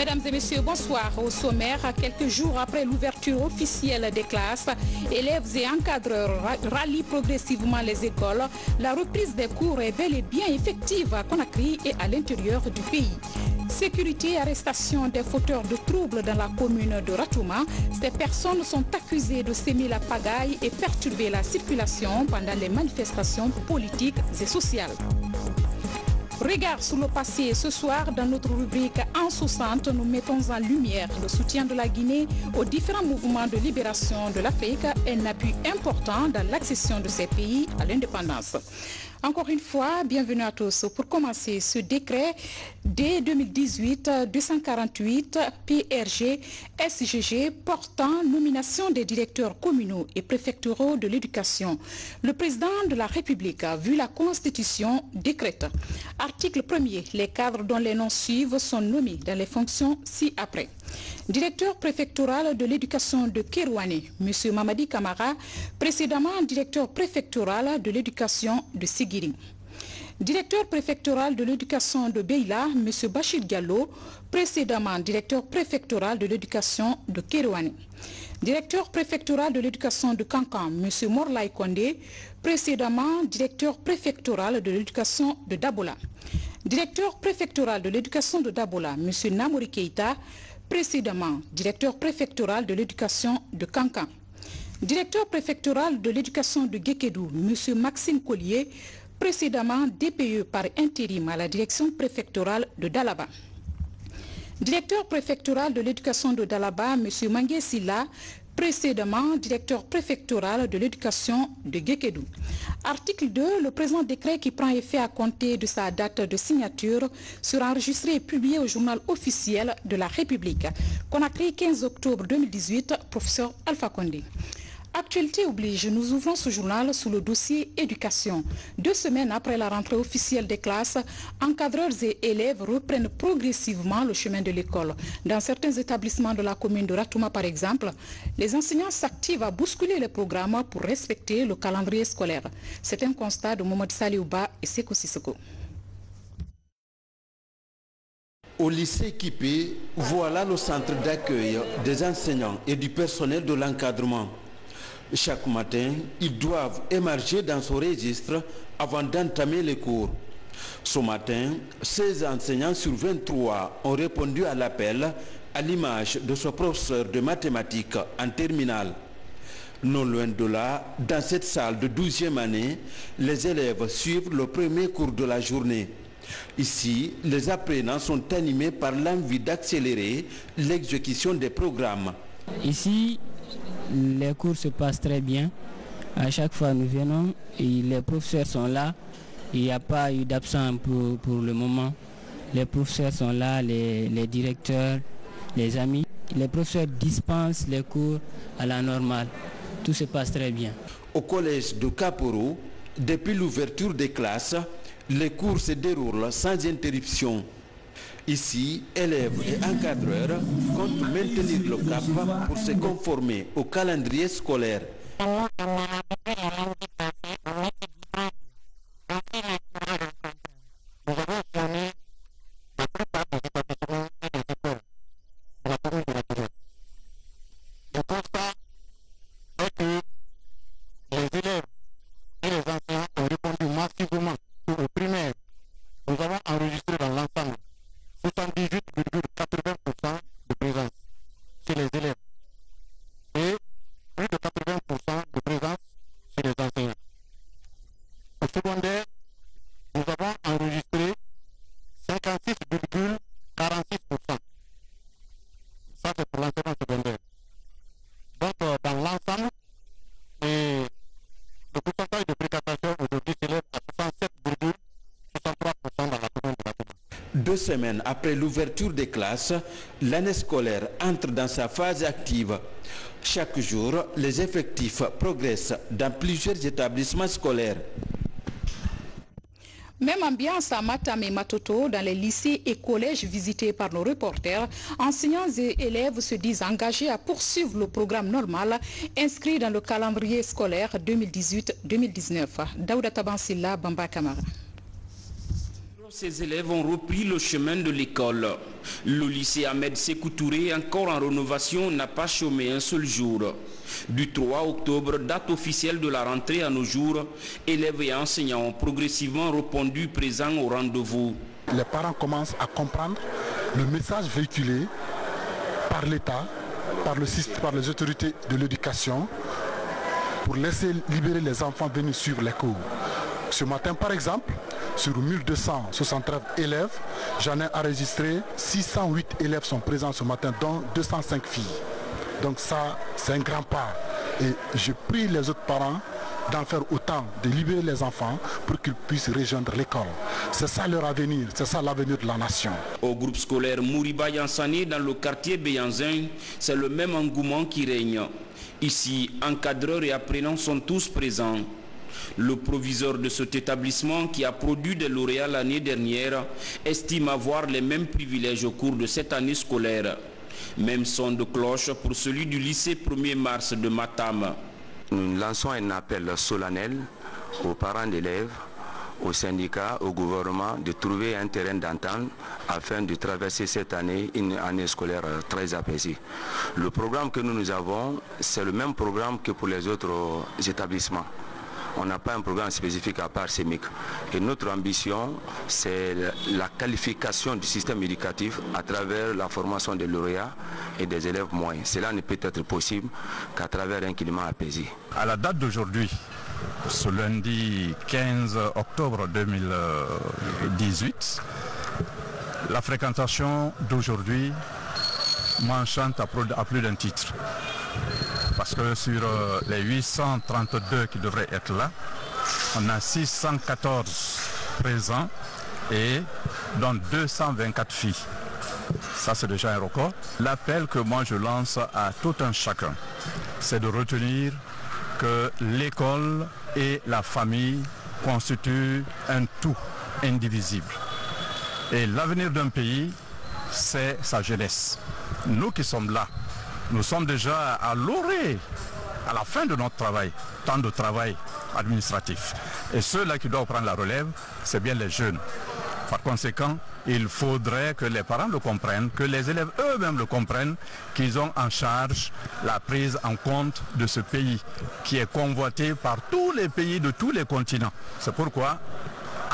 Mesdames et messieurs, bonsoir. Au sommaire, quelques jours après l'ouverture officielle des classes, élèves et encadreurs rallient progressivement les écoles. La reprise des cours est bel et bien effective à Conakry et à l'intérieur du pays. Sécurité et arrestation des fauteurs de troubles dans la commune de Ratouma. Ces personnes sont accusées de sémer la pagaille et perturber la circulation pendant les manifestations politiques et sociales. Regard sur le passé, ce soir, dans notre rubrique En 60, nous mettons en lumière le soutien de la Guinée aux différents mouvements de libération de l'Afrique, un appui important dans l'accession de ces pays à l'indépendance. Encore une fois, bienvenue à tous. Pour commencer, ce décret dès 2018-248 PRG SGG portant nomination des directeurs communaux et préfectoraux de l'éducation. Le président de la République, vu la Constitution, décrète. Article 1er. Les cadres dont les noms suivent sont nommés dans les fonctions ci-après. Directeur préfectoral de l'éducation de Kérouané, M. Mamadi Kamara, précédemment directeur préfectoral de l'éducation de Ségiri. Directeur préfectoral de l'éducation de Beila, M. Bachir Diallo, précédemment directeur préfectoral de l'éducation de Kérouané. Directeur préfectoral de l'éducation de Kankan, M. Morlaï Kondé, précédemment directeur préfectoral de l'éducation de Dabola. Directeur préfectoral de l'éducation de Dabola, M. Namouri Keita, précédemment directeur préfectoral de l'éducation de Kankan. Directeur préfectoral de l'éducation de Guékédou, M. Maxime Collier, précédemment DPE par intérim à la direction préfectorale de Dalaba. Directeur préfectoral de l'éducation de Dalaba, M. Mangué Silla, précédemment directeur préfectoral de l'éducation de Guékédou. Article 2. Le présent décret qui prend effet à compter de sa date de signature sera enregistré et publié au journal officiel de la République. Conakry, 15 octobre 2018, professeur Alpha Condé. Actualité oblige, nous ouvrons ce journal sous le dossier éducation. 2 semaines après la rentrée officielle des classes, encadreurs et élèves reprennent progressivement le chemin de l'école. Dans certains établissements de la commune de Ratouma, par exemple, les enseignants s'activent à bousculer les programmes pour respecter le calendrier scolaire. C'est un constat de Mohamed Saliouba et Seko Sissoko. Au lycée Kipé, voilà le centre d'accueil des enseignants et du personnel de l'encadrement. Chaque matin, ils doivent émarger dans ce registre avant d'entamer les cours. Ce matin, 16 enseignants sur 23 ont répondu à l'appel à l'image de ce professeur de mathématiques en terminale. Non loin de là, dans cette salle de 12e année, les élèves suivent le premier cours de la journée. Ici, les apprenants sont animés par l'envie d'accélérer l'exécution des programmes. Ici, les cours se passent très bien. À chaque fois nous venons et les professeurs sont là. Il n'y a pas eu d'absent pour le moment. Les professeurs sont là, les directeurs, les amis. Les professeurs dispensent les cours à la normale. Tout se passe très bien. Au collège de Kaporo, depuis l'ouverture des classes, les cours se déroulent sans interruption. Ici, élèves et encadreurs comptent maintenir le cap pour se conformer au calendrier scolaire. Deux semaines après l'ouverture des classes, l'année scolaire entre dans sa phase active. Chaque jour, les effectifs progressent dans plusieurs établissements scolaires. Même ambiance à Matam et Matoto dans les lycées et collèges visités par nos reporters. Enseignants et élèves se disent engagés à poursuivre le programme normal inscrit dans le calendrier scolaire 2018-2019. Daouda Tabansilla, Bamba Kamara. Ces élèves ont repris le chemin de l'école. Le lycée Ahmed Sékou Touré, encore en rénovation, n'a pas chômé un seul jour. Du 3 octobre, date officielle de la rentrée à nos jours, élèves et enseignants ont progressivement répondu présents au rendez-vous. Les parents commencent à comprendre le message véhiculé par l'État, par les autorités de l'éducation, pour laisser libérer les enfants venir suivre les cours. Ce matin, par exemple, sur 1273 élèves, j'en ai enregistré 608 élèves sont présents ce matin, dont 205 filles. Donc ça, c'est un grand pas. Et je prie les autres parents d'en faire autant, de libérer les enfants pour qu'ils puissent rejoindre l'école. C'est ça leur avenir, c'est ça l'avenir de la nation. Au groupe scolaire Mouriba Yansani, dans le quartier Béanzin, c'est le même engouement qui règne. Ici, encadreurs et apprenants sont tous présents. Le proviseur de cet établissement, qui a produit des lauréats l'année dernière, estime avoir les mêmes privilèges au cours de cette année scolaire. Même son de cloche pour celui du lycée 1er mars de Matam. Nous lançons un appel solennel aux parents d'élèves, aux syndicats, au gouvernement de trouver un terrain d'entente afin de traverser cette année, une année scolaire très apaisée. Le programme que nous avons, c'est le même programme que pour les autres établissements. On n'a pas un programme spécifique à part CEMIC. Et notre ambition, c'est la qualification du système éducatif à travers la formation des lauréats et des élèves moyens. Cela ne peut être possible qu'à travers un climat apaisé. À la date d'aujourd'hui, ce lundi 15 octobre 2018, la fréquentation d'aujourd'hui m'enchante à plus d'un titre. Parce que sur les 832 qui devraient être là, on a 614 présents et dont 224 filles. Ça, c'est déjà un record. L'appel que moi je lance à tout un chacun, c'est de retenir que l'école et la famille constituent un tout indivisible. Et l'avenir d'un pays, c'est sa jeunesse. Nous qui sommes là, nous sommes déjà à l'orée, à la fin de notre travail, temps de travail administratif. Et ceux-là qui doivent prendre la relève, c'est bien les jeunes. Par conséquent, il faudrait que les parents le comprennent, que les élèves eux-mêmes le comprennent, qu'ils ont en charge la prise en compte de ce pays qui est convoité par tous les pays de tous les continents. C'est pourquoi,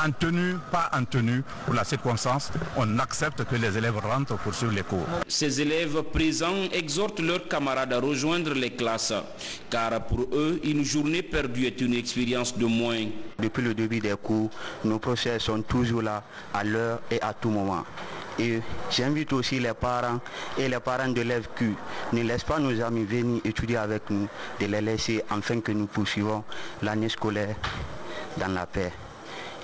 en tenue, pas en tenue, pour la circonstance, on accepte que les élèves rentrent pour suivre les cours. Ces élèves présents exhortent leurs camarades à rejoindre les classes, car pour eux, une journée perdue est une expérience de moins. Depuis le début des cours, nos professeurs sont toujours là, à l'heure et à tout moment. Et j'invite aussi les parents et les parents d'élèves qui ne laissent pas nos amis venir étudier avec nous, de les laisser afin que nous poursuivons l'année scolaire dans la paix.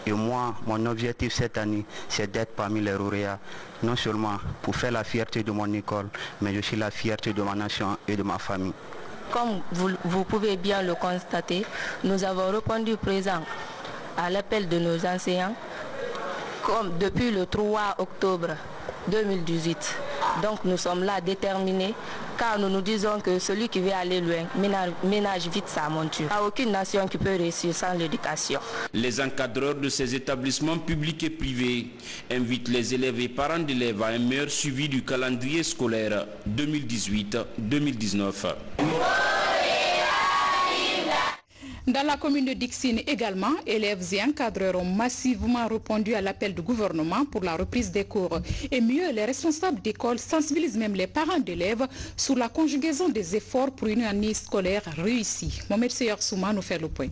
Et moi, mon objectif cette année, c'est d'être parmi les lauréats, non seulement pour faire la fierté de mon école, mais aussi la fierté de ma nation et de ma famille. Comme vous pouvez bien le constater, nous avons répondu présent à l'appel de nos enseignants, comme depuis le 3 octobre 2018. Donc nous sommes là déterminés, car nous nous disons que celui qui veut aller loin ménage vite sa monture. Il n'y a aucune nation qui peut réussir sans l'éducation. Les encadreurs de ces établissements publics et privés invitent les élèves et parents d'élèves à un meilleur suivi du calendrier scolaire 2018-2019. Dans la commune de Dixine également, élèves et encadreurs ont massivement répondu à l'appel du gouvernement pour la reprise des cours. Et mieux, les responsables d'école sensibilisent même les parents d'élèves sur la conjugaison des efforts pour une année scolaire réussie. Mohamed Seyar Souma nous fait le point.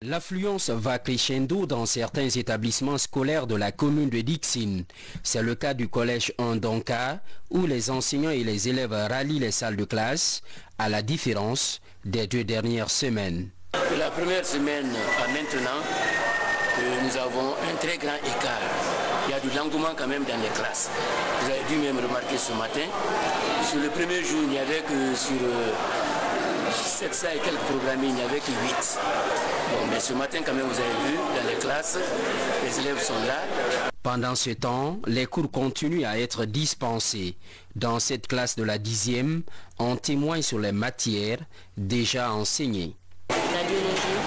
L'affluence va crescendo dans certains établissements scolaires de la commune de Dixine. C'est le cas du collège Ndonka, où les enseignants et les élèves rallient les salles de classe, à la différence des 2 dernières semaines. La première semaine à maintenant, nous avons un très grand écart. Il y a de l'engouement quand même dans les classes. Vous avez dû même remarquer ce matin, sur le premier jour, il n'y avait que sur 700 et quelques programmés, il n'y avait que 8. Bon, mais ce matin quand même, vous avez vu, dans les classes, les élèves sont là. Pendant ce temps, les cours continuent à être dispensés. Dans cette classe de la 10e, on témoigne sur les matières déjà enseignées. La biologie,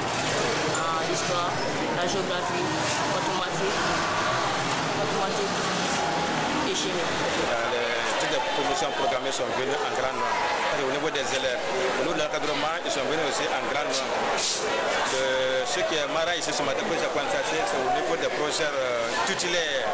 l'histoire, la géographie, mathématiques, santé et chimie. Toutes les promotions programmées sont venues en grand nombre. Et au niveau des élèves, au niveau de l'encadrement, ils sont venus aussi en grand nombre. Ce qui est marrant ici ce matin, que j'ai constaté, c'est au niveau des professeurs tutélaires.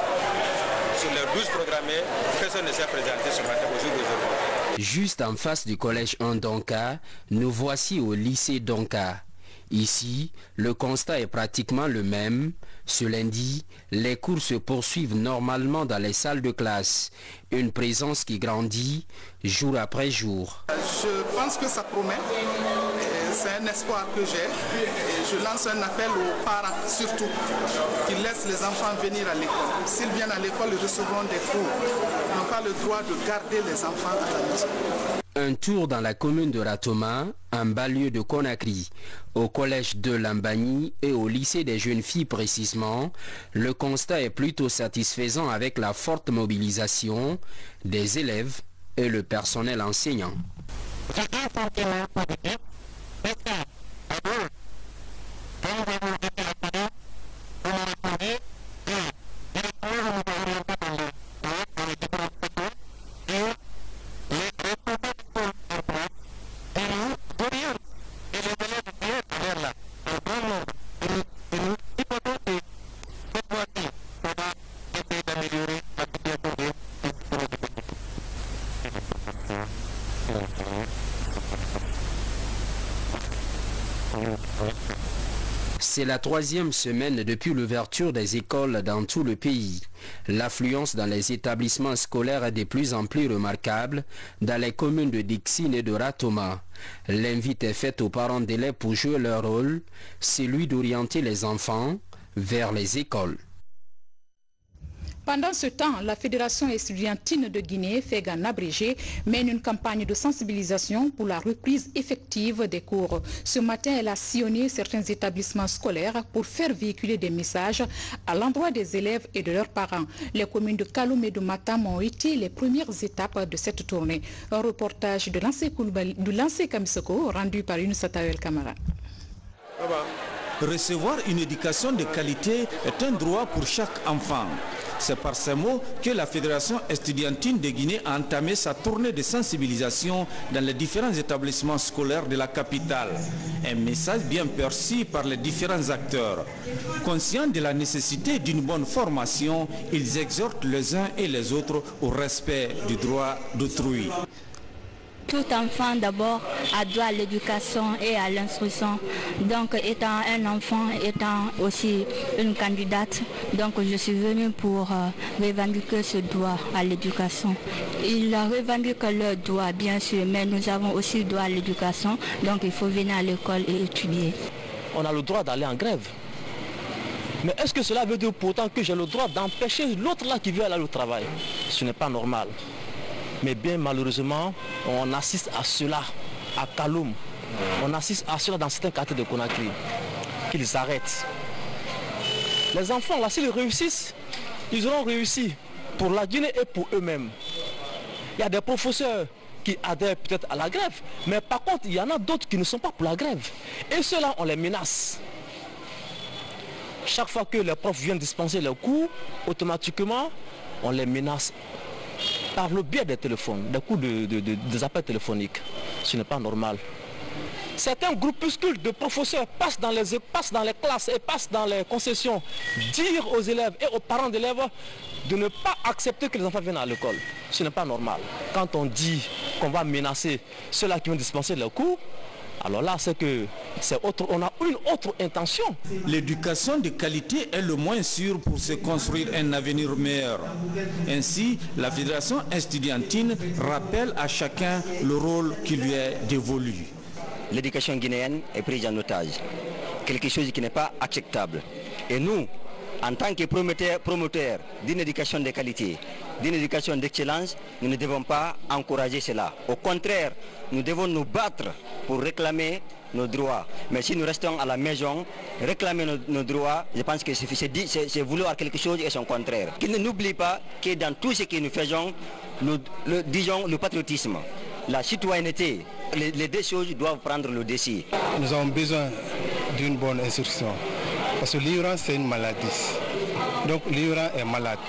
Sur les 12 programmés, personne ne s'est présenté ce matin au jour d'aujourd'hui. Juste en face du collège Ndonka, nous voici au lycée Donka. Ici, le constat est pratiquement le même. Ce lundi, les cours se poursuivent normalement dans les salles de classe. Une présence qui grandit jour après jour. Je pense que ça promet. C'est un espoir que j'ai. Je lance un appel aux parents, surtout, qui laissent les enfants venir à l'école. S'ils viennent à l'école, ils recevront des cours. Ils n'ont pas le droit de garder les enfants à la maison. Un tour dans la commune de Ratoma, un banlieue de Conakry, au collège de Lambani et au lycée des jeunes filles précisément, le constat est plutôt satisfaisant avec la forte mobilisation des élèves et le personnel enseignant. C'est la troisième semaine depuis l'ouverture des écoles dans tout le pays. L'affluence dans les établissements scolaires est de plus en plus remarquable dans les communes de Dixine et de Ratoma. L'invite est faite aux parents d'élèves pour jouer leur rôle, celui d'orienter les enfants vers les écoles. Pendant ce temps, la Fédération estudiantine de Guinée, FEGAN abrégé, mène une campagne de sensibilisation pour la reprise effective des cours. Ce matin, elle a sillonné certains établissements scolaires pour faire véhiculer des messages à l'endroit des élèves et de leurs parents. Les communes de Kaloum et de Matam ont été les premières étapes de cette tournée. Un reportage de Lancé Kamisoko rendu par Younoussata El Kamara. Recevoir une éducation de qualité est un droit pour chaque enfant. C'est par ces mots que la Fédération estudiantine de Guinée a entamé sa tournée de sensibilisation dans les différents établissements scolaires de la capitale. Un message bien perçu par les différents acteurs. Conscients de la nécessité d'une bonne formation, ils exhortent les uns et les autres au respect du droit d'autrui. Tout enfant d'abord a droit à l'éducation et à l'instruction. Donc étant un enfant, étant aussi une candidate, donc je suis venue pour revendiquer ce droit à l'éducation. Ils revendiquent leur droit bien sûr, mais nous avons aussi droit à l'éducation, donc il faut venir à l'école et étudier. On a le droit d'aller en grève. Mais est-ce que cela veut dire pourtant que j'ai le droit d'empêcher l'autre là qui veut aller au travail? Ce n'est pas normal. Mais bien malheureusement, on assiste à cela à Kaloum. On assiste à cela dans certains quartiers de Conakry. Qu'ils arrêtent. Les enfants là, s'ils réussissent, ils auront réussi pour la Guinée et pour eux-mêmes. Il y a des professeurs qui adhèrent peut-être à la grève, mais par contre, il y en a d'autres qui ne sont pas pour la grève. Et ceux-là, on les menace. Chaque fois que les profs viennent dispenser leurs cours, automatiquement, on les menace par le biais des téléphones, des coups des appels téléphoniques. Ce n'est pas normal. Certains groupuscules de professeurs passent dans les classes et passent dans les concessions, dire aux élèves et aux parents d'élèves de ne pas accepter que les enfants viennent à l'école. Ce n'est pas normal. Quand on dit qu'on va menacer ceux-là qui vont dispenser leurs cours, alors là, c'est que on a une autre intention. L'éducation de qualité est le moins sûr pour se construire un avenir meilleur. Ainsi, la Fédération estudiantine rappelle à chacun le rôle qui lui est dévolu. L'éducation guinéenne est prise en otage, quelque chose qui n'est pas acceptable. Et nous, en tant que promoteurs d'une éducation de qualité, d'une éducation d'excellence, nous ne devons pas encourager cela. Au contraire, nous devons nous battre pour réclamer nos droits. Mais si nous restons à la maison, réclamer nos droits, je pense que c'est vouloir quelque chose et son contraire. Qu'ils ne n'oublient pas que dans tout ce que nous faisons, disons le patriotisme, la citoyenneté, les deux choses doivent prendre le dessus. Nous avons besoin d'une bonne instruction. Parce que l'ivraie, c'est une maladie. Donc l'ivraie est malade.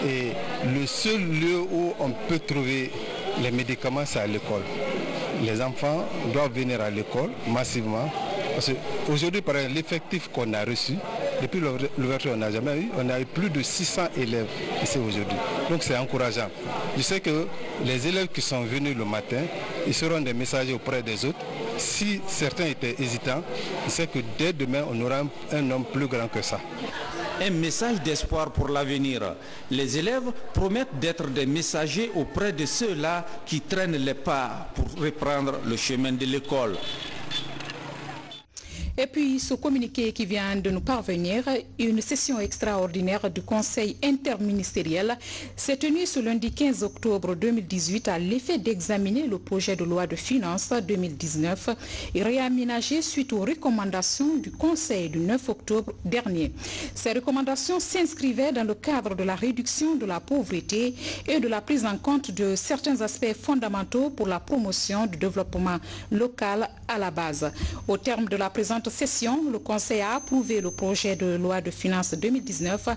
Et le seul lieu où on peut trouver les médicaments, c'est à l'école. Les enfants doivent venir à l'école massivement. Parce qu'aujourd'hui, par exemple, l'effectif qu'on a reçu, depuis l'ouverture, on n'a jamais eu, on a eu plus de 600 élèves ici aujourd'hui. Donc c'est encourageant. Je sais que les élèves qui sont venus le matin, ils seront des messagers auprès des autres. Si certains étaient hésitants, je sais que dès demain, on aura un homme plus grand que ça. Un message d'espoir pour l'avenir. Les élèves promettent d'être des messagers auprès de ceux-là qui traînent les pas pour reprendre le chemin de l'école. Et puis, ce communiqué qui vient de nous parvenir, une session extraordinaire du Conseil interministériel s'est tenue ce lundi 15 octobre 2018 à l'effet d'examiner le projet de loi de finances 2019 et réaménagé suite aux recommandations du Conseil du 9 octobre dernier. Ces recommandations s'inscrivaient dans le cadre de la réduction de la pauvreté et de la prise en compte de certains aspects fondamentaux pour la promotion du développement local à la base. Au terme de la présente session, le Conseil a approuvé le projet de loi de finances 2019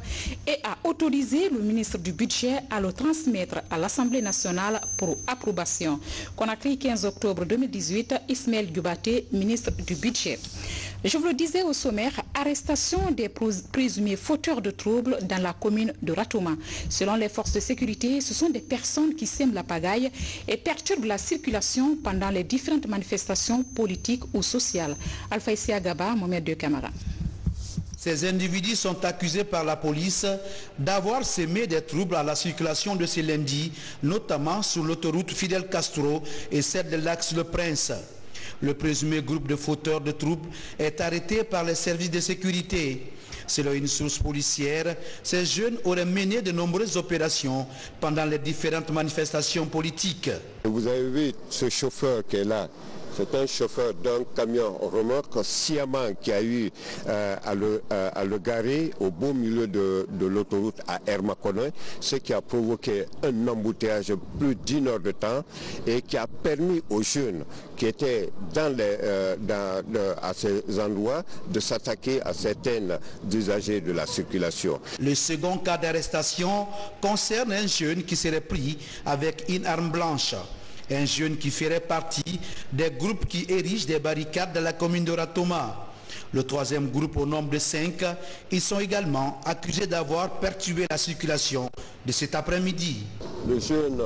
et a autorisé le ministre du Budget à le transmettre à l'Assemblée nationale pour approbation. Conakry, 15 octobre 2018, Ismaël Gubaté, ministre du Budget. Je vous le disais au sommaire, arrestation des présumés fauteurs de troubles dans la commune de Ratouma. Selon les forces de sécurité, ce sont des personnes qui sèment la pagaille et perturbent la circulation pendant les différentes manifestations politiques ou sociales. Alpha Issia Gaba, Mohamed De Camara. Ces individus sont accusés par la police d'avoir sémé des troubles à la circulation de ce lundi, notamment sur l'autoroute Fidel Castro et celle de l'Axe Le Prince. Le présumé groupe de fauteurs de troubles est arrêté par les services de sécurité. Selon une source policière, ces jeunes auraient mené de nombreuses opérations pendant les différentes manifestations politiques. Vous avez vu ce chauffeur qui est là. C'est un chauffeur d'un camion remorque sciemment qui a eu à le garer au beau milieu de l'autoroute à Hermakonoy, ce qui a provoqué un embouteillage de plus d'1 heure de temps et qui a permis aux jeunes qui étaient à ces endroits de s'attaquer à certains usagers de la circulation. Le second cas d'arrestation concerne un jeune qui serait pris avec une arme blanche. Un jeune qui ferait partie des groupes qui érigent des barricades dans la commune de Ratouma. Le troisième groupe au nombre de 5, ils sont également accusés d'avoir perturbé la circulation de cet après-midi. Le jeune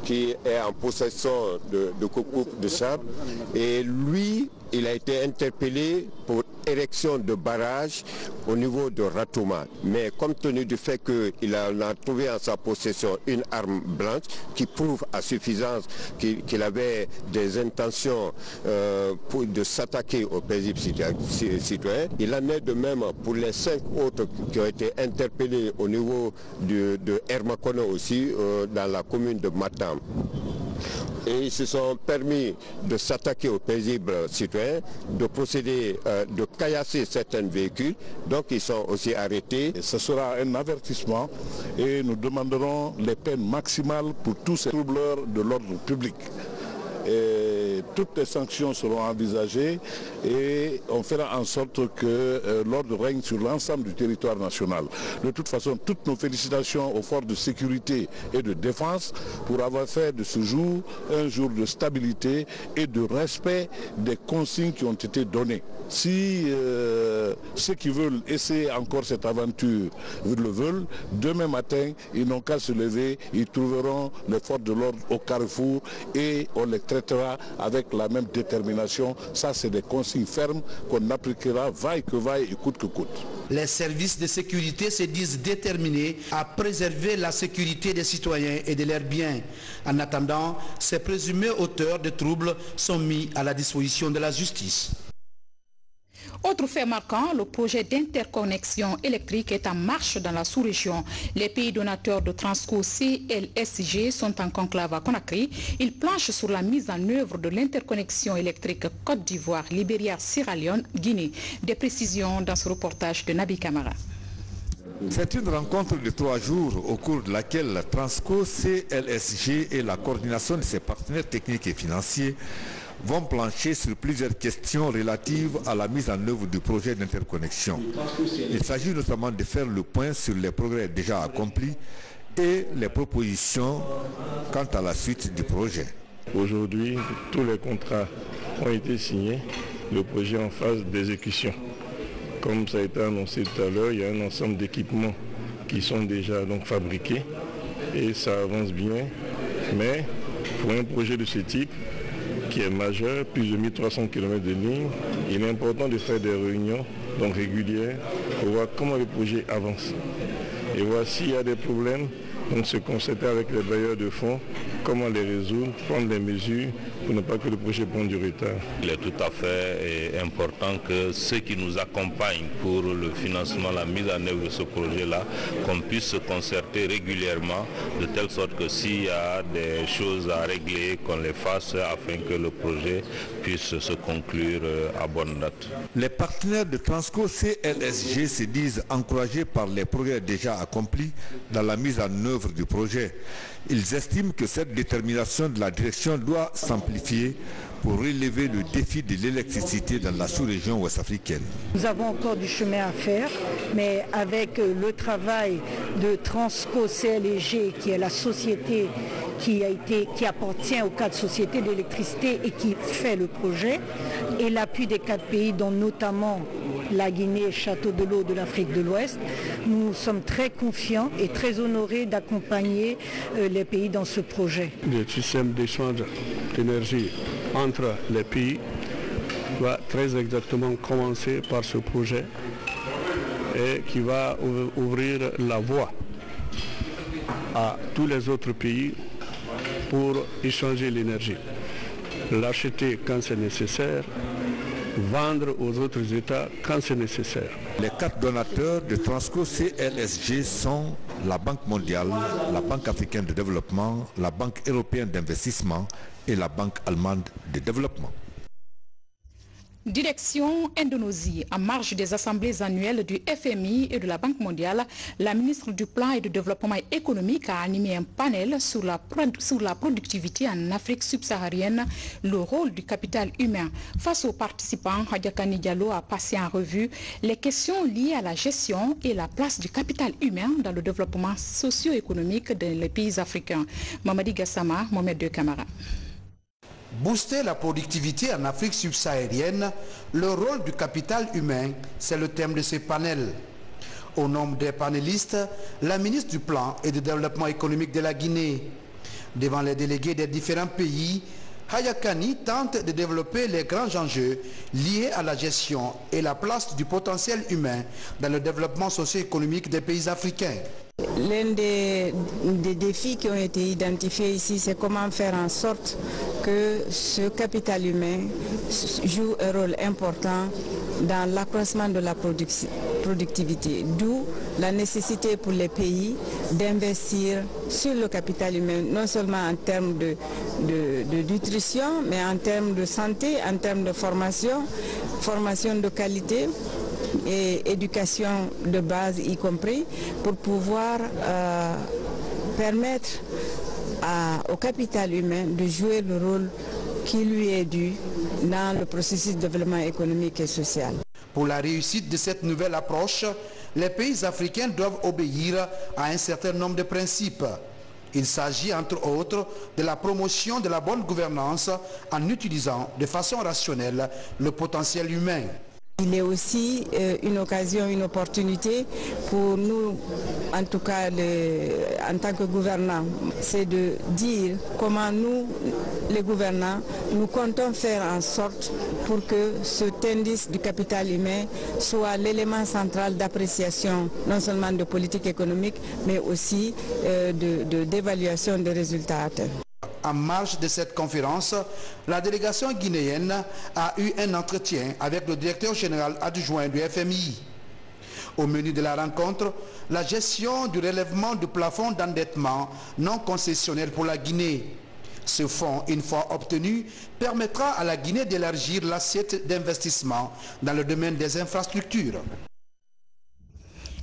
qui est en possession de coupe de sable et lui, il a été interpellé pour érection de barrage au niveau de Ratouma. Mais compte tenu du fait qu'il a trouvé en sa possession une arme blanche qui prouve à suffisance qu'il avait des intentions de s'attaquer aux paisibles citoyens, il en est de même pour les 5 autres qui ont été interpellés au niveau de Hermakono aussi, dans la commune de Matam. Et ils se sont permis de s'attaquer aux paisibles citoyens, de procéder, de caillasser certains véhicules. Donc ils sont aussi arrêtés. Ce sera un avertissement et nous demanderons les peines maximales pour tous ces troubleurs de l'ordre public. Et toutes les sanctions seront envisagées et on fera en sorte que l'ordre règne sur l'ensemble du territoire national. De toute façon, toutes nos félicitations aux forces de sécurité et de défense pour avoir fait de ce jour un jour de stabilité et de respect des consignes qui ont été données. Si ceux qui veulent essayer encore cette aventure le veulent, demain matin, ils n'ont qu'à se lever, ils trouveront les forces de l'ordre au carrefour et on les traitera avec la même détermination. Ça, c'est des consignes fermes qu'on appliquera vaille que vaille et coûte que coûte. Les services de sécurité se disent déterminés à préserver la sécurité des citoyens et de leurs biens. En attendant, ces présumés auteurs de troubles sont mis à la disposition de la justice. Autre fait marquant, le projet d'interconnexion électrique est en marche dans la sous-région. Les pays donateurs de Transco CLSG sont en conclave à Conakry. Ils planchent sur la mise en œuvre de l'interconnexion électrique Côte d'Ivoire, Libéria, Sierra Leone, Guinée. Des précisions dans ce reportage de Nabi Kamara. C'est une rencontre de 3 jours au cours de laquelle Transco CLSG et la coordination de ses partenaires techniques et financiers vont plancher sur plusieurs questions relatives à la mise en œuvre du projet d'interconnexion. Il s'agit notamment de faire le point sur les progrès déjà accomplis et les propositions quant à la suite du projet. Aujourd'hui, tous les contrats ont été signés, le projet est en phase d'exécution. Comme ça a été annoncé tout à l'heure, il y a un ensemble d'équipements qui sont déjà donc fabriqués et ça avance bien. Mais pour un projet de ce type, qui est majeur, plus de 1300 km de ligne, il est important de faire des réunions donc régulières pour voir comment le projet avance. Et voir s'il y a des problèmes, donc se concerter avec les bailleurs de fonds, comment les résoudre, prendre les mesures pour ne pas que le projet prenne du retard. Il est tout à fait important que ceux qui nous accompagnent pour le financement, la mise en œuvre de ce projet-là, qu'on puisse se concerter régulièrement de telle sorte que s'il y a des choses à régler, qu'on les fasse afin que le projet puisse se conclure à bonne date. Les partenaires de Transco CLSG se disent encouragés par les progrès déjà accomplis dans la mise en œuvre du projet. Ils estiment que cette détermination de la direction doit s'amplifier pour relever le défi de l'électricité dans la sous-région ouest-africaine. Nous avons encore du chemin à faire, mais avec le travail de Transco CLSG, qui est la société qui appartient aux 4 sociétés d'électricité et qui fait le projet, et l'appui des 4 pays, dont notamment la Guinée, Château de l'eau de l'Afrique de l'Ouest, nous sommes très confiants et très honorés d'accompagner les pays dans ce projet. Le système d'échange d'énergie entre les pays va très exactement commencer par ce projet et qui va ouvrir la voie à tous les autres pays pour échanger l'énergie, l'acheter quand c'est nécessaire, vendre aux autres États quand c'est nécessaire. Les 4 donateurs de Transco CLSG sont la Banque mondiale, la Banque africaine de développement, la Banque européenne d'investissement et la Banque allemande de développement. Direction Indonésie, en marge des assemblées annuelles du FMI et de la Banque mondiale, la ministre du Plan et du Développement économique a animé un panel sur la productivité en Afrique subsaharienne, le rôle du capital humain. Face aux participants, Hadiakani Diallo a passé en revue les questions liées à la gestion et la place du capital humain dans le développement socio-économique des pays africains. Mamadi Gassama, Mohamed De Camara. Booster la productivité en Afrique subsaharienne, le rôle du capital humain, c'est le thème de ces panels. Au nombre des panélistes, la ministre du Plan et du Développement économique de la Guinée. Devant les délégués des différents pays, Hadiakani tente de développer les grands enjeux liés à la gestion et la place du potentiel humain dans le développement socio-économique des pays africains. L'un des défis qui ont été identifiés ici, c'est comment faire en sorte que ce capital humain joue un rôle important dans l'accroissement de la productivité. D'où la nécessité pour les pays d'investir sur le capital humain, non seulement en termes de nutrition, mais en termes de santé, en termes de formation de qualité et éducation de base y compris, pour pouvoir permettre au capital humain de jouer le rôle qui lui est dû dans le processus de développement économique et social. Pour la réussite de cette nouvelle approche, les pays africains doivent obéir à un certain nombre de principes. Il s'agit entre autres de la promotion de la bonne gouvernance en utilisant de façon rationnelle le potentiel humain. Il est aussi une occasion, une opportunité pour nous, en tout cas en tant que gouvernants, c'est de dire comment nous, les gouvernants, nous comptons faire en sorte pour que cet indice du capital humain soit l'élément central d'appréciation non seulement de politique économique, mais aussi d'évaluation des résultats atteints. En marge de cette conférence, la délégation guinéenne a eu un entretien avec le directeur général adjoint du FMI. Au menu de la rencontre, la gestion du relèvement du plafond d'endettement non concessionnel pour la Guinée. Ce fonds, une fois obtenu, permettra à la Guinée d'élargir l'assiette d'investissement dans le domaine des infrastructures.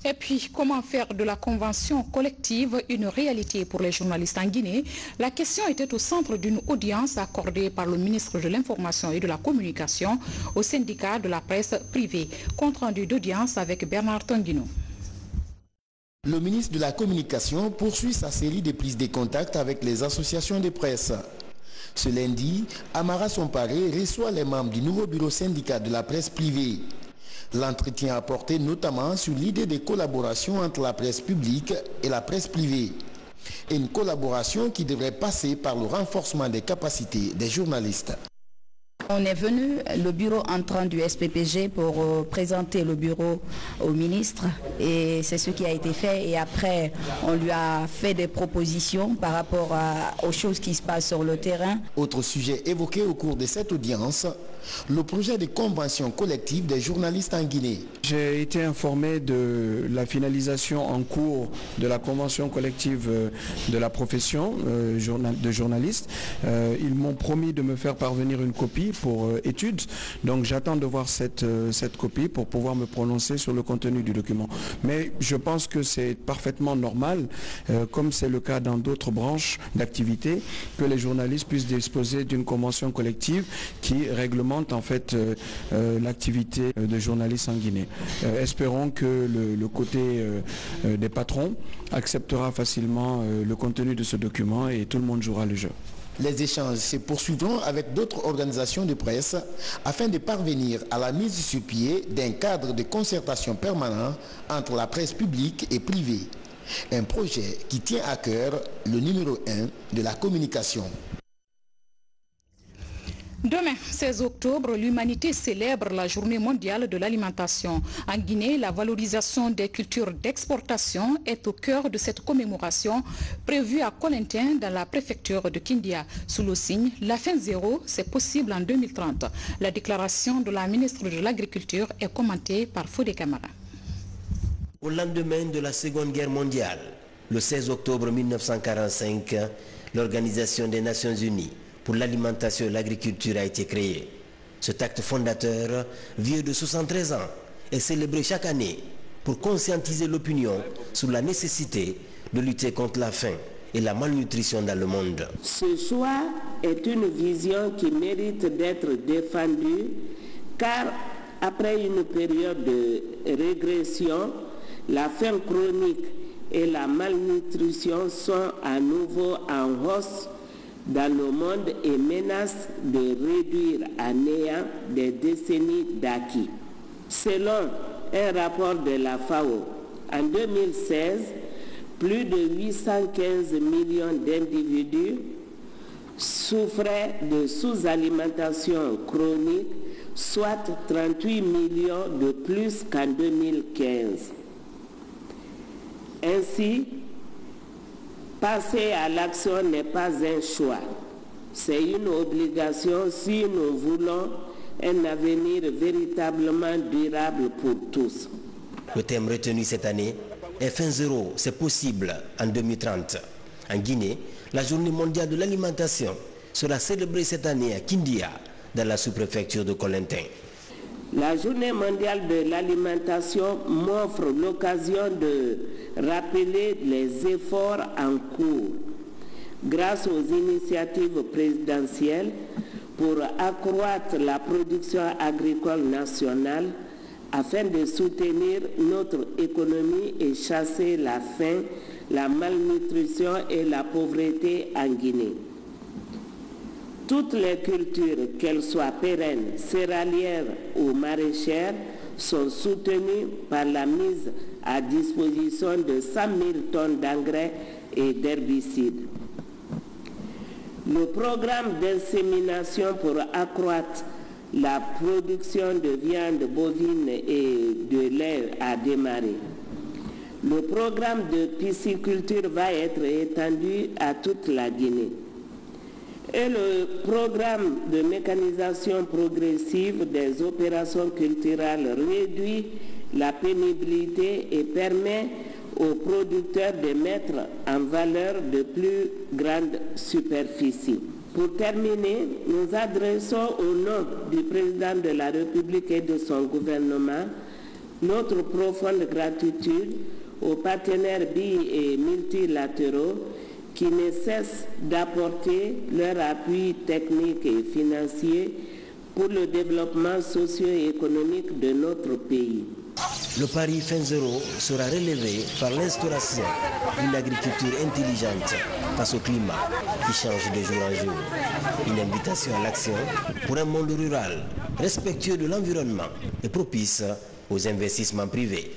Et puis, comment faire de la convention collective une réalité pour les journalistes en Guinée? La question était au centre d'une audience accordée par le ministre de l'Information et de la Communication au syndicat de la presse privée. Compte rendu d'audience avec Bernard Tanguino. Le ministre de la Communication poursuit sa série de prises de contact avec les associations de presse. Ce lundi, Amara Somparé reçoit les membres du nouveau bureau syndical de la presse privée. L'entretien a porté notamment sur l'idée de collaboration entre la presse publique et la presse privée. Une collaboration qui devrait passer par le renforcement des capacités des journalistes. On est venu, le bureau entrant du SPPG, pour présenter le bureau au ministre et c'est ce qui a été fait. Et après, on lui a fait des propositions par rapport aux choses qui se passent sur le terrain. Autre sujet évoqué au cours de cette audience, le projet de convention collective des journalistes en Guinée. J'ai été informé de la finalisation en cours de la convention collective de la profession de journaliste. Ils m'ont promis de me faire parvenir une copie pour étude. Donc j'attends de voir cette copie pour pouvoir me prononcer sur le contenu du document. Mais je pense que c'est parfaitement normal, comme c'est le cas dans d'autres branches d'activité, que les journalistes puissent disposer d'une convention collective qui réglemente en fait l'activité de journalistes en Guinée. Espérons que le côté des patrons acceptera facilement le contenu de ce document et tout le monde jouera le jeu. Les échanges se poursuivront avec d'autres organisations de presse afin de parvenir à la mise sur pied d'un cadre de concertation permanent entre la presse publique et privée. Un projet qui tient à cœur le numéro 1 de la communication. Demain, 16 octobre, l'humanité célèbre la journée mondiale de l'alimentation. En Guinée, la valorisation des cultures d'exportation est au cœur de cette commémoration prévue à Colintin dans la préfecture de Kindia. Sous le signe, la fin zéro, c'est possible en 2030. La déclaration de la ministre de l'Agriculture est commentée par Fodé Camara. Au lendemain de la Seconde Guerre mondiale, le 16 octobre 1945, l'Organisation des Nations Unies pour l'alimentation et l'agriculture a été créée. Cet acte fondateur, vieux de 73 ans, est célébré chaque année pour conscientiser l'opinion sur la nécessité de lutter contre la faim et la malnutrition dans le monde. Ce choix est une vision qui mérite d'être défendue car après une période de régression, la faim chronique et la malnutrition sont à nouveau en hausse dans le monde et menacent de réduire à néant des décennies d'acquis. Selon un rapport de la FAO, en 2016, plus de 815 millions d'individus souffraient de sous-alimentation chronique, soit 38 millions de plus qu'en 2015. Ainsi, passer à l'action n'est pas un choix, c'est une obligation si nous voulons un avenir véritablement durable pour tous. Le thème retenu cette année est fin zéro, c'est possible en 2030. En Guinée, la journée mondiale de l'alimentation sera célébrée cette année à Kindia, dans la sous-préfecture de Colintin. La journée mondiale de l'alimentation m'offre l'occasion de rappeler les efforts en cours grâce aux initiatives présidentielles pour accroître la production agricole nationale afin de soutenir notre économie et chasser la faim, la malnutrition et la pauvreté en Guinée. Toutes les cultures, qu'elles soient pérennes, céréalières ou maraîchères, sont soutenues par la mise à disposition de 100 000 tonnes d'engrais et d'herbicides. Le programme d'insémination pour accroître la production de viande bovine et de lait a démarré. Le programme de pisciculture va être étendu à toute la Guinée. Et le programme de mécanisation progressive des opérations culturelles réduit la pénibilité et permet aux producteurs de mettre en valeur de plus grandes superficies. Pour terminer, nous adressons au nom du président de la République et de son gouvernement notre profonde gratitude aux partenaires bi- et multilatéraux qui ne cessent d'apporter leur appui technique et financier pour le développement socio-économique de notre pays. Le pari fin zéro sera relevé par l'instauration d'une agriculture intelligente face au climat qui change de jour en jour. Une invitation à l'action pour un monde rural respectueux de l'environnement et propice aux investissements privés.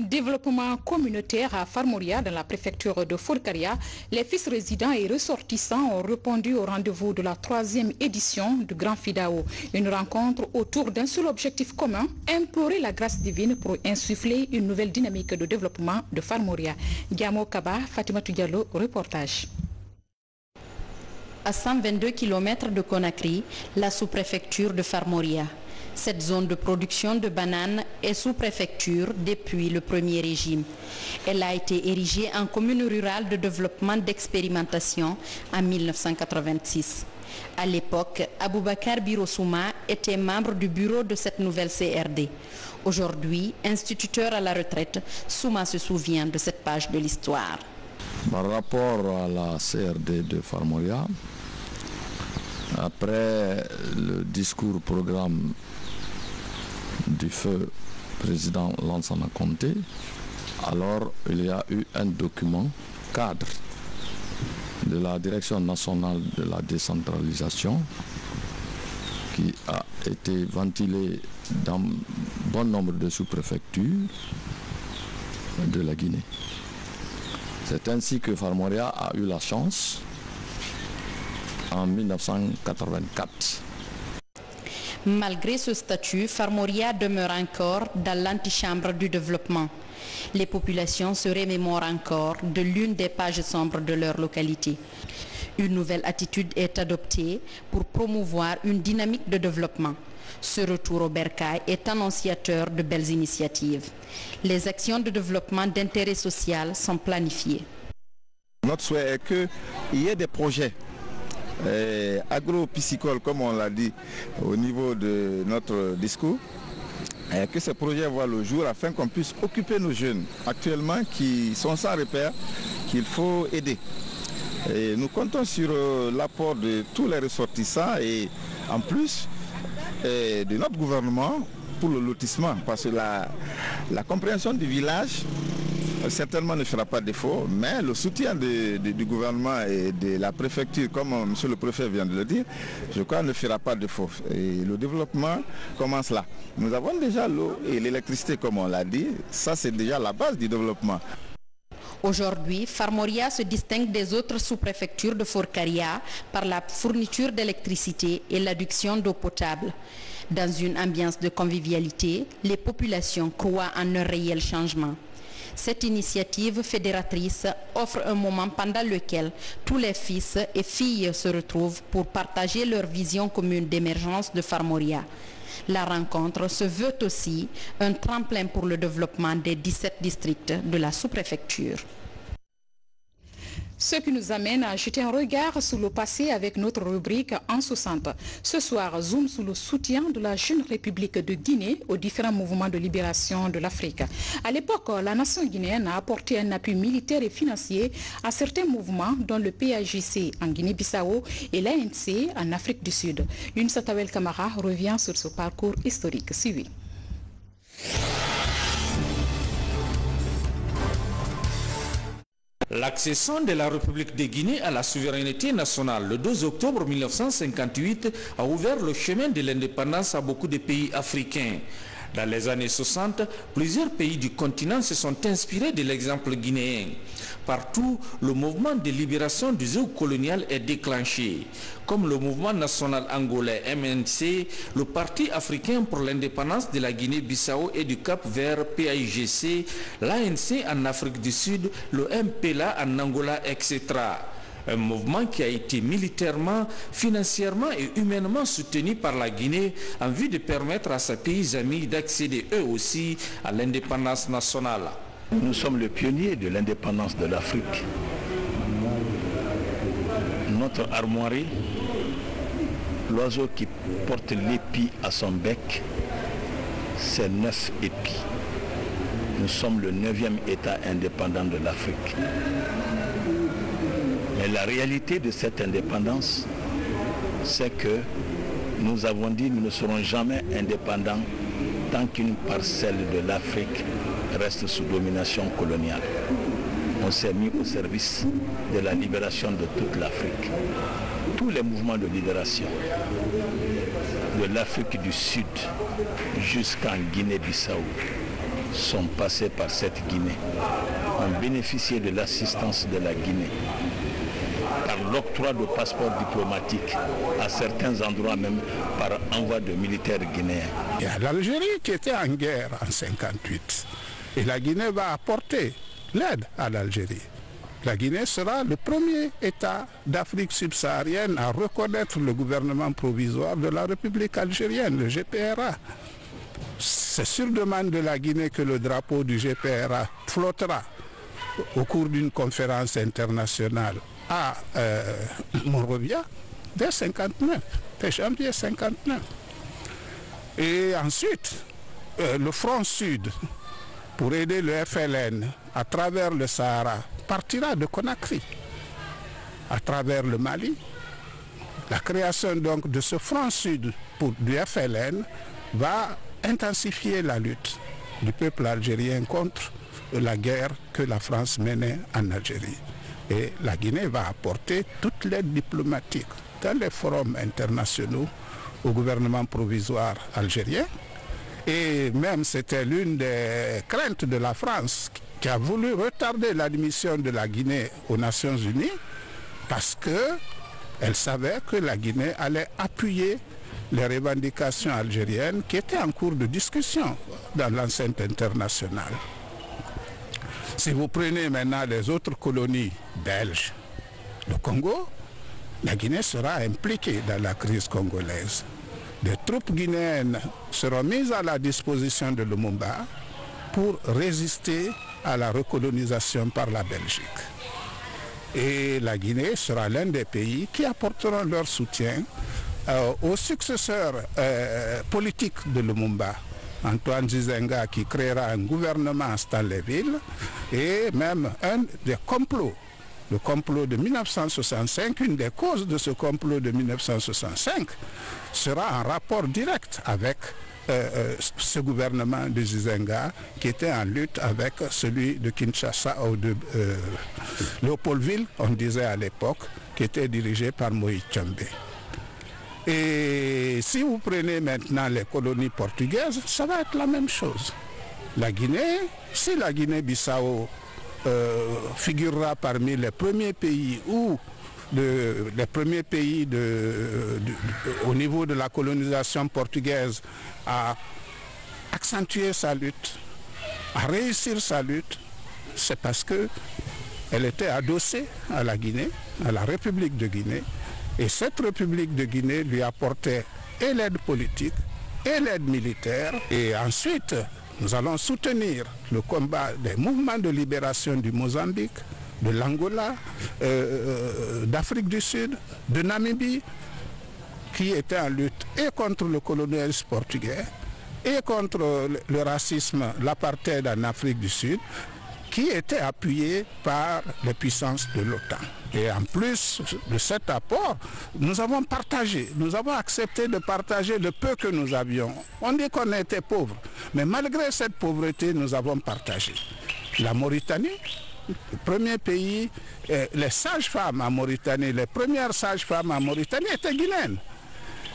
Développement communautaire à Farmoria dans la préfecture de Forcaria, les fils résidents et ressortissants ont répondu au rendez-vous de la 3e édition du Grand Fidao. Une rencontre autour d'un seul objectif commun, implorer la grâce divine pour insuffler une nouvelle dynamique de développement de Farmoria. Diamo Kaba, Fatima Diallo, reportage. À 122 km de Conakry, la sous-préfecture de Farmoria. Cette zone de production de bananes est sous-préfecture depuis le premier régime. Elle a été érigée en commune rurale de développement d'expérimentation en 1986. À l'époque, Aboubakar Birosouma était membre du bureau de cette nouvelle CRD. Aujourd'hui, instituteur à la retraite, Souma se souvient de cette page de l'histoire. Par rapport à la CRD de Farmoria, après le discours-programme du feu président Lansana Conté, alors il y a eu un document cadre de la Direction nationale de la décentralisation qui a été ventilé dans bon nombre de sous-préfectures de la Guinée. C'est ainsi que Farmoria a eu la chance en 1984. Malgré ce statut, Farmoria demeure encore dans l'antichambre du développement. Les populations se remémorent encore de l'une des pages sombres de leur localité. Une nouvelle attitude est adoptée pour promouvoir une dynamique de développement. Ce retour au bercail est annonciateur de belles initiatives. Les actions de développement d'intérêt social sont planifiées. Notre souhait est qu'il y ait des projets agro-piscicoles, comme on l'a dit au niveau de notre discours, et que ces projets voient le jour afin qu'on puisse occuper nos jeunes actuellement qui sont sans repère, qu'il faut aider. Et nous comptons sur l'apport de tous les ressortissants et en plus de notre gouvernement pour le lotissement, parce que la compréhension du village certainement ne fera pas défaut, mais le soutien du gouvernement et de la préfecture, comme M. le préfet vient de le dire, je crois ne fera pas défaut. Et le développement commence là. Nous avons déjà l'eau et l'électricité, comme on l'a dit, ça c'est déjà la base du développement. Aujourd'hui, Farmoria se distingue des autres sous-préfectures de Forcaria par la fourniture d'électricité et l'adduction d'eau potable. Dans une ambiance de convivialité, les populations croient en un réel changement. Cette initiative fédératrice offre un moment pendant lequel tous les fils et filles se retrouvent pour partager leur vision commune d'émergence de Farmoria. La rencontre se veut aussi un tremplin pour le développement des 17 districts de la sous-préfecture. Ce qui nous amène à jeter un regard sur le passé avec notre rubrique En 60. Ce soir, zoom sur le soutien de la jeune République de Guinée aux différents mouvements de libération de l'Afrique. À l'époque, la nation guinéenne a apporté un appui militaire et financier à certains mouvements dont le PAJC en Guinée-Bissau et l'ANC en Afrique du Sud. Younoussa Tawel Kamara revient sur ce parcours historique. Suivi. L'accession de la République de Guinée à la souveraineté nationale le 2 octobre 1958 a ouvert le chemin de l'indépendance à beaucoup de pays africains. Dans les années 60, plusieurs pays du continent se sont inspirés de l'exemple guinéen. Partout, le mouvement de libération du zoo colonial est déclenché. Comme le mouvement national angolais MNC, le Parti africain pour l'indépendance de la Guinée-Bissau et du Cap-Vert PAIGC, l'ANC en Afrique du Sud, le MPLA en Angola, etc. Un mouvement qui a été militairement, financièrement et humainement soutenu par la Guinée en vue de permettre à ses pays amis d'accéder eux aussi à l'indépendance nationale. Nous sommes les pionniers de l'indépendance de l'Afrique. Notre armoirie, l'oiseau qui porte l'épi à son bec, c'est 9 épis. Nous sommes le 9e État indépendant de l'Afrique. Mais la réalité de cette indépendance, c'est que nous avons dit que nous ne serons jamais indépendants tant qu'une parcelle de l'Afrique reste sous domination coloniale. On s'est mis au service de la libération de toute l'Afrique. Tous les mouvements de libération de l'Afrique du Sud jusqu'en Guinée-Bissau sont passés par cette Guinée, ont bénéficié de l'assistance de la Guinée, par l'octroi de passeports diplomatiques, à certains endroits même par envoi de militaires guinéens. Il y a l'Algérie qui était en guerre en 1958 et la Guinée va apporter l'aide à l'Algérie. La Guinée sera le premier État d'Afrique subsaharienne à reconnaître le gouvernement provisoire de la République algérienne, le GPRA. C'est sur demande de la Guinée que le drapeau du GPRA flottera au cours d'une conférence internationale à Monrovia dès 1959, dès janvier 1959. Et ensuite, le Front Sud, pour aider le FLN à travers le Sahara, partira de Conakry à travers le Mali. La création donc de ce Front Sud du FLN va intensifier la lutte du peuple algérien contre la guerre que la France menait en Algérie. Et la Guinée va apporter toute l'aide diplomatique dans les forums internationaux au gouvernement provisoire algérien. Et même c'était l'une des craintes de la France qui a voulu retarder l'admission de la Guinée aux Nations Unies parce qu'elle savait que la Guinée allait appuyer les revendications algériennes qui étaient en cours de discussion dans l'enceinte internationale. Si vous prenez maintenant les autres colonies belges, le Congo, la Guinée sera impliquée dans la crise congolaise. Des troupes guinéennes seront mises à la disposition de Lumumba pour résister à la recolonisation par la Belgique. Et la Guinée sera l'un des pays qui apporteront leur soutien aux successeurs politiques de Lumumba, Antoine Gizenga qui créera un gouvernement à Stanleyville, et même un des complots, le complot de 1965, une des causes de ce complot de 1965 sera en rapport direct avec ce gouvernement de Gizenga qui était en lutte avec celui de Kinshasa ou de Léopoldville, on disait à l'époque, qui était dirigé par Moïse Tchambé. Et si vous prenez maintenant les colonies portugaises, ça va être la même chose. La Guinée, si la Guinée-Bissau figurera parmi les premiers pays où au niveau de la colonisation portugaise à accentuer sa lutte, à réussir sa lutte, c'est parce qu'elle était adossée à la Guinée, à la République de Guinée, et cette République de Guinée lui apportait et l'aide politique et l'aide militaire. Et ensuite, nous allons soutenir le combat des mouvements de libération du Mozambique, de l'Angola, d'Afrique du Sud, de Namibie, qui étaient en lutte et contre le colonialisme portugais et contre le racisme, l'apartheid en Afrique du Sud, qui était appuyé par les puissances de l'OTAN. Et en plus de cet apport, nous avons partagé, nous avons accepté de partager le peu que nous avions. On dit qu'on était pauvres, mais malgré cette pauvreté, nous avons partagé. La Mauritanie, le premier pays, les sages-femmes en Mauritanie, les premières sages-femmes en Mauritanie étaient guinéennes.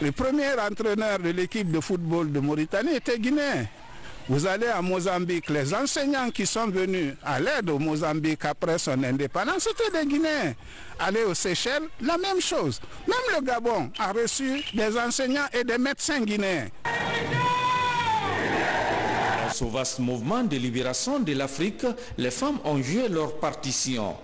Le premier entraîneur de l'équipe de football de Mauritanie était guinéen. Vous allez à Mozambique, les enseignants qui sont venus à l'aide au Mozambique après son indépendance, c'était des Guinéens. Allez aux Seychelles, la même chose. Même le Gabon a reçu des enseignants et des médecins guinéens. Dans ce vaste mouvement de libération de l'Afrique, les femmes ont joué leur partition.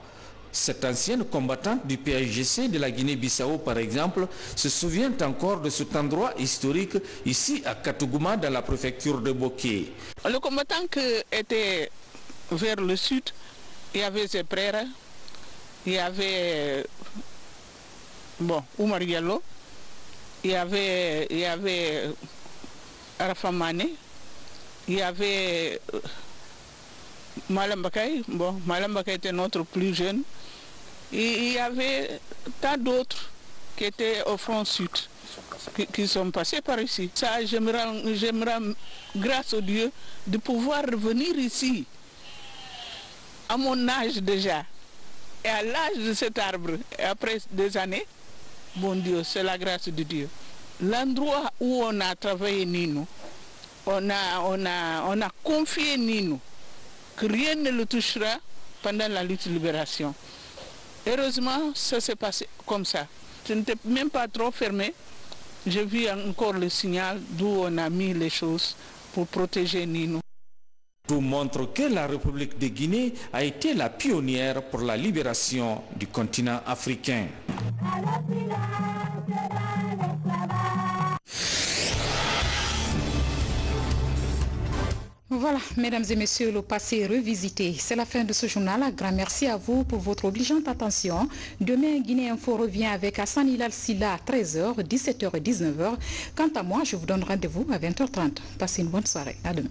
Cette ancienne combattante du PAIGC de la Guinée-Bissau, par exemple, se souvient encore de cet endroit historique ici à Katogouma, dans la préfecture de Boké. Le combattant qui était vers le sud, il y avait ses frères, il y avait Oumar Diallo, il y avait Arafa Mané, il y avait Malam Bakay. Bon, Malam Bakay était notre plus jeune. Et il y avait tant d'autres qui étaient au front sud, qui sont passés par ici. Ça, j'aimerais, grâce au Dieu, de pouvoir revenir ici, à mon âge déjà, et à l'âge de cet arbre, et après des années, bon Dieu, c'est la grâce de Dieu. L'endroit où on a travaillé Nino, on a confié Nino, que rien ne le touchera pendant la lutte de libération. Heureusement, ça s'est passé comme ça. Je n'étais même pas trop fermé. J'ai vu encore le signal d'où on a mis les choses pour protéger Nino. Tout montre que la République de Guinée a été la pionnière pour la libération du continent africain. Voilà, mesdames et messieurs, le passé revisité. C'est la fin de ce journal. Un grand merci à vous pour votre obligeante attention. Demain, Guinée Info revient avec Hassan Hilal Silla à 13h, 17h et 19h. Quant à moi, je vous donne rendez-vous à 20h30. Passez une bonne soirée. À demain.